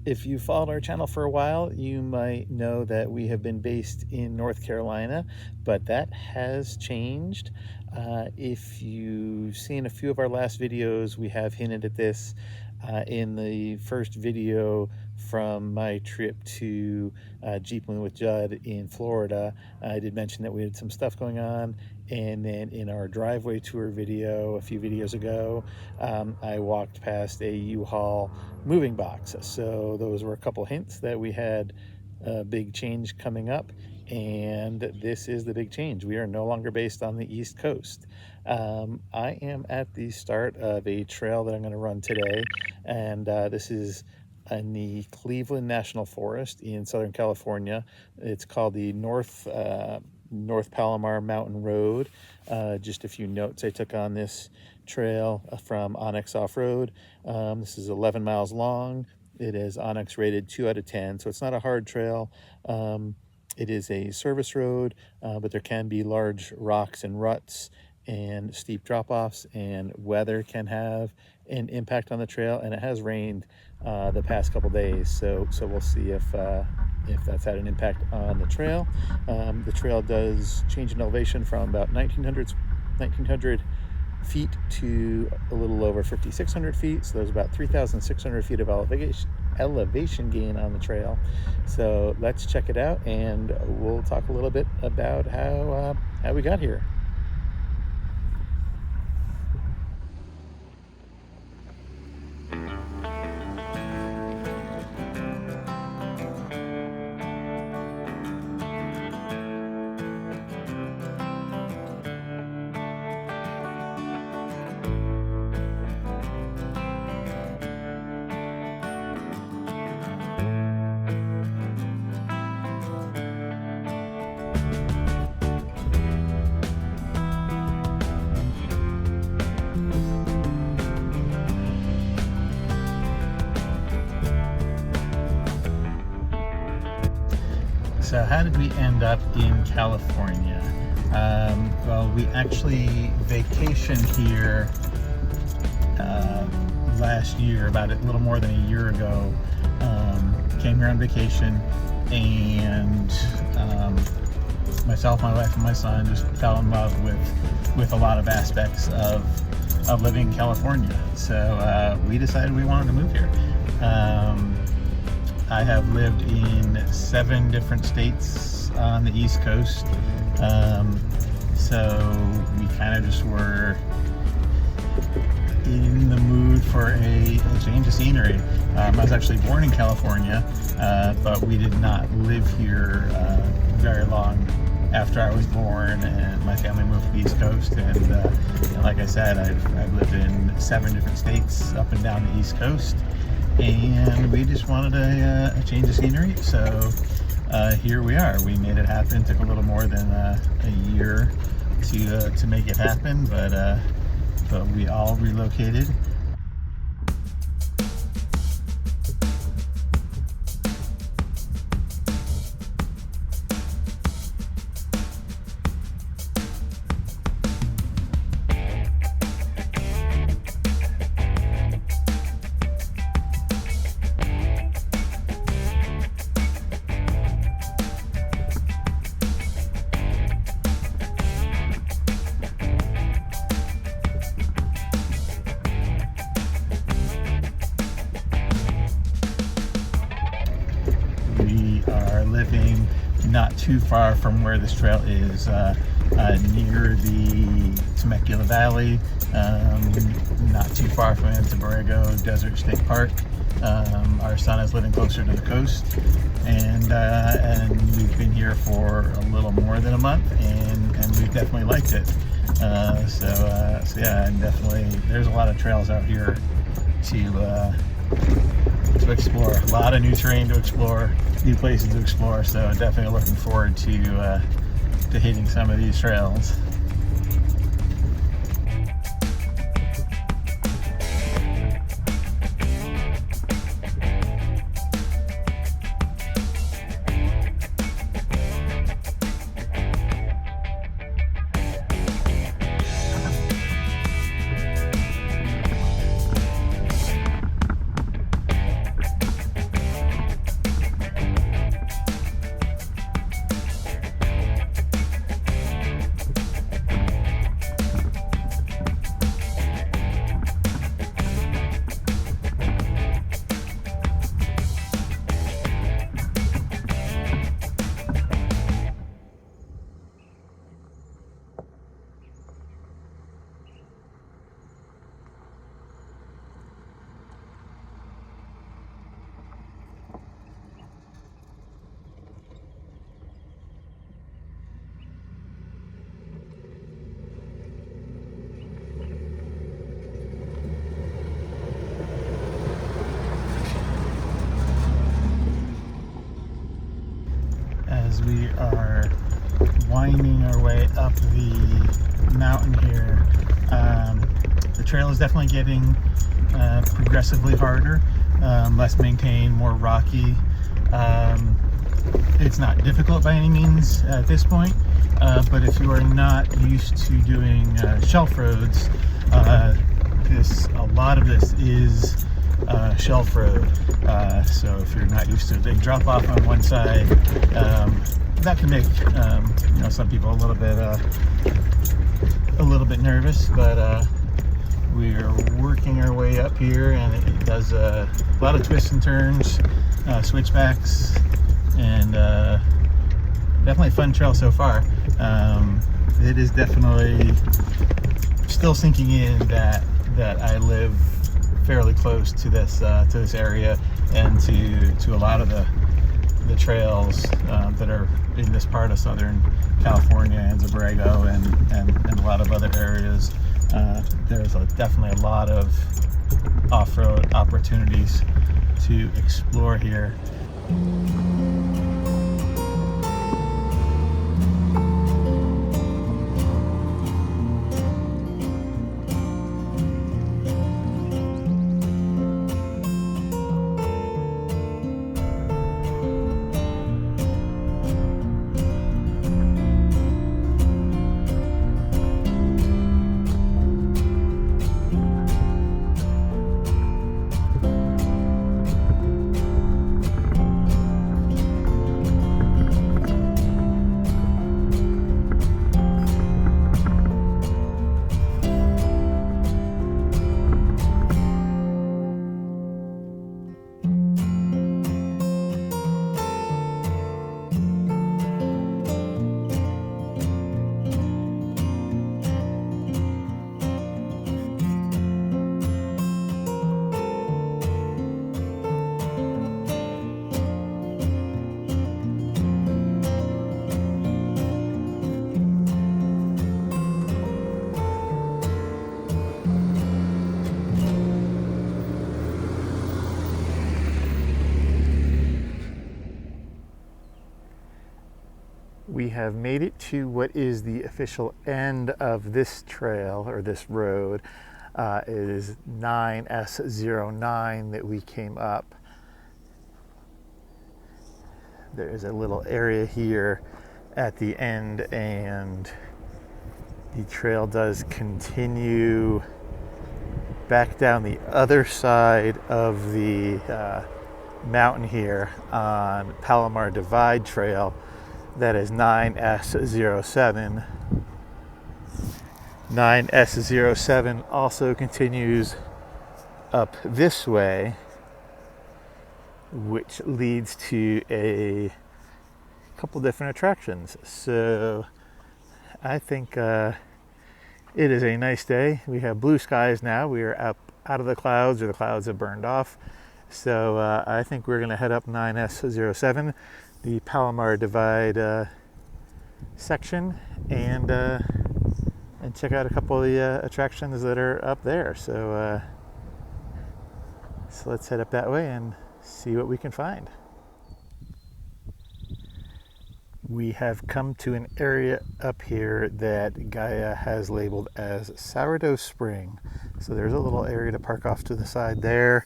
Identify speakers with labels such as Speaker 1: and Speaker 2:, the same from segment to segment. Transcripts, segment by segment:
Speaker 1: If you followed our channel for a while, you might know that we have been based in North Carolina, but that has changed. If you've seen a few of our last videos, we have hinted at this. In the first video from my trip to Jeepling with Judd in Florida, I did mention that we had some stuff going on. And then in our driveway tour video a few videos ago, I walked past a U-Haul moving box. So those were a couple hints that we had a big change coming up. And this is the big change. We are no longer based on the East Coast. I am at the start of a trail that I'm going to run today, and this is in the Cleveland National Forest in Southern California. It's called the North Palomar Mountain Road. Just a few notes I took on this trail from Onyx Off-Road. This is 11 miles long. It is Onyx rated 2 out of 10, so it's not a hard trail. It is a service road, but there can be large rocks and ruts and steep drop-offs, and weather can have an impact on the trail, and it has rained the past couple days, so we'll see if that's had an impact on the trail. The trail does change in elevation from about 1900 feet to a little over 5,600 feet, so there's about 3,600 feet of elevation gain on the trail. So let's check it out, and we'll talk a little bit about how we got here. So how did we end up in California? Well, we actually vacationed here last year, about a little more than a year ago. Came here on vacation, and myself, my wife, and my son just fell in love with a lot of aspects of living in California. So we decided we wanted to move here. I have lived in 7 different states on the East Coast, so we kind of just were in the mood for a change of scenery. I was actually born in California, but we did not live here very long after I was born, and my family moved to the East Coast, and like I said, I've lived in 7 different states up and down the East Coast. And we just wanted a change of scenery, so here we are. We made it happen. Took a little more than a year to make it happen, but we all relocated. Living not too far from where this trail is, near the Temecula Valley, not too far from Borrego Desert State Park. Our son is living closer to the coast, and we've been here for a little more than a month, and we've definitely liked it. So yeah, and definitely there's a lot of trails out here to explore. A lot of new terrain to explore, new places to explore, so definitely looking forward to hitting some of these trails. we are winding our way up the mountain here. The trail is definitely getting progressively harder, less maintained, more rocky. It's not difficult by any means at this point, but if you are not used to doing shelf roads, a lot of this is shelf road. So if you're not used to a big drop off on one side, that can make some people a little bit nervous. But we're working our way up here, and it does a lot of twists and turns, switchbacks, and definitely a fun trail so far. It is definitely still sinking in that I live fairly close to this area and to a lot of the trails that are in this part of Southern California and Zabrego and a lot of other areas. There's definitely a lot of off-road opportunities to explore here. We have made it to what is the official end of this trail, or this road. It is 9S09 that we came up. There is a little area here at the end, and the trail does continue back down the other side of the mountain here on Palomar Divide Trail. That is 9S07. 9S07 also continues up this way, which leads to a couple different attractions. So I think it is a nice day. We have blue skies now. We are up out of the clouds, or the clouds have burned off. So I think we're going to head up 9S07, the Palomar Divide section, and check out a couple of the attractions that are up there. So let's head up that way and see what we can find. We have come to an area up here that Gaia has labeled as Sourdough Spring. So there's a little area to park off to the side there,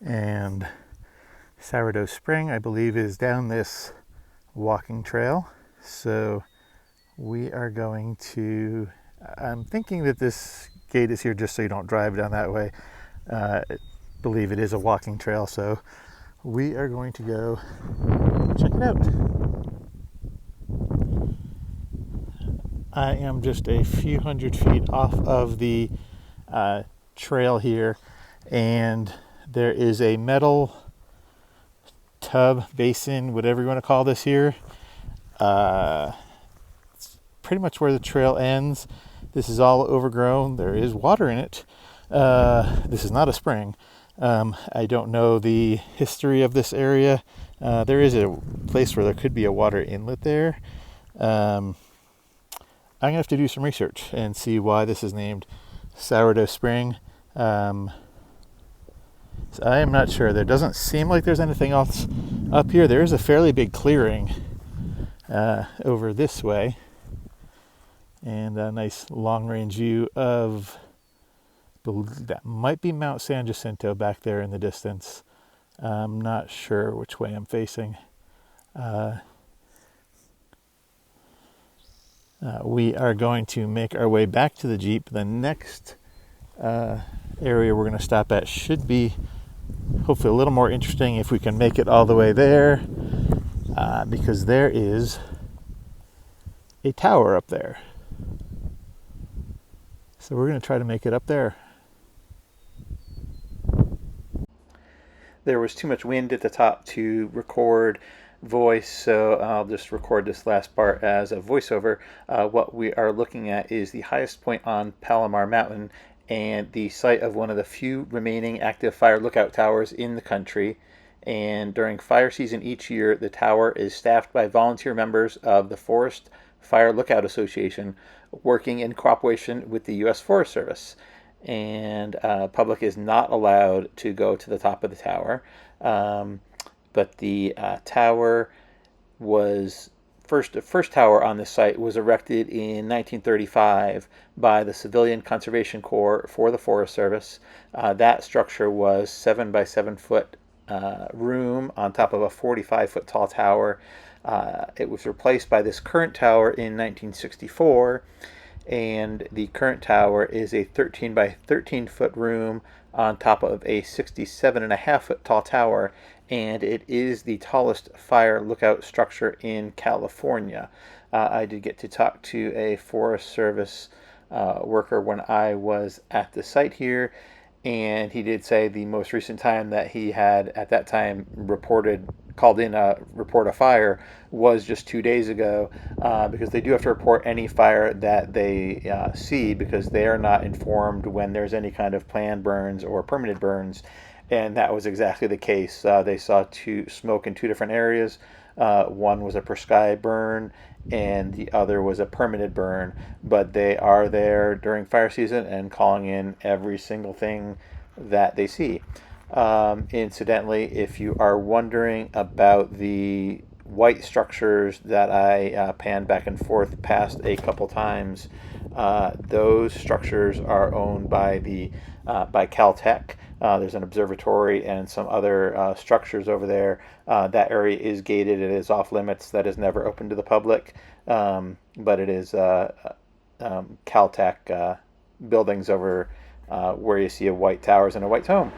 Speaker 1: and Sourdough Spring, I believe, is down this walking trail. So we are going to, I'm thinking that this gate is here just so you don't drive down that way. I believe it is a walking trail, so we are going to go check it out. I am just a few hundred feet off of the trail here, and there is a metal tub, basin, whatever you want to call this here. It's pretty much where the trail ends. This is all overgrown. There is water in it. This is not a spring. I don't know the history of this area. There is a place where there could be a water inlet there. I'm gonna have to do some research and see why this is named Sourdough Spring. So I am not sure. There doesn't seem like there's anything else up here. There is a fairly big clearing over this way, and a nice long-range view of, that might be Mount San Jacinto back there in the distance. I'm not sure which way I'm facing. We are going to make our way back to the Jeep. The next area we're going to stop at should be hopefully a little more interesting if we can make it all the way there, because there is a tower up there. So we're going to try to make it up there. There was too much wind at the top to record voice, so I'll just record this last part as a voiceover. What we are looking at is the highest point on Palomar Mountain and the site of one of the few remaining active fire lookout towers in the country. And during fire season each year, the tower is staffed by volunteer members of the Forest Fire Lookout Association, working in cooperation with the U.S. Forest Service. And public is not allowed to go to the top of the tower. But the tower was first tower on this site was erected in 1935 by the Civilian Conservation Corps for the Forest Service. That structure was 7 by 7 foot room on top of a 45-foot tall tower. It was replaced by this current tower in 1964. And the current tower is a 13 by 13 foot room on top of a 67.5 foot tall tower, and it is the tallest fire lookout structure in California. I did get to talk to a Forest Service worker when I was at the site here, and he did say the most recent time that he had at that time called in a report of fire was just 2 days ago, because they do have to report any fire that they see, because they are not informed when there's any kind of planned burns or permitted burns. And that was exactly the case. They saw smoke in two different areas. One was a prescribed burn and the other was a permitted burn, but they are there during fire season and calling in every single thing that they see. Incidentally, if you are wondering about the white structures that I panned back and forth past a couple times, those structures are owned by by Caltech. There's an observatory and some other structures over there. That area is gated. It is off limits. That is never open to the public, but it is Caltech buildings over where you see a white towers and a white home.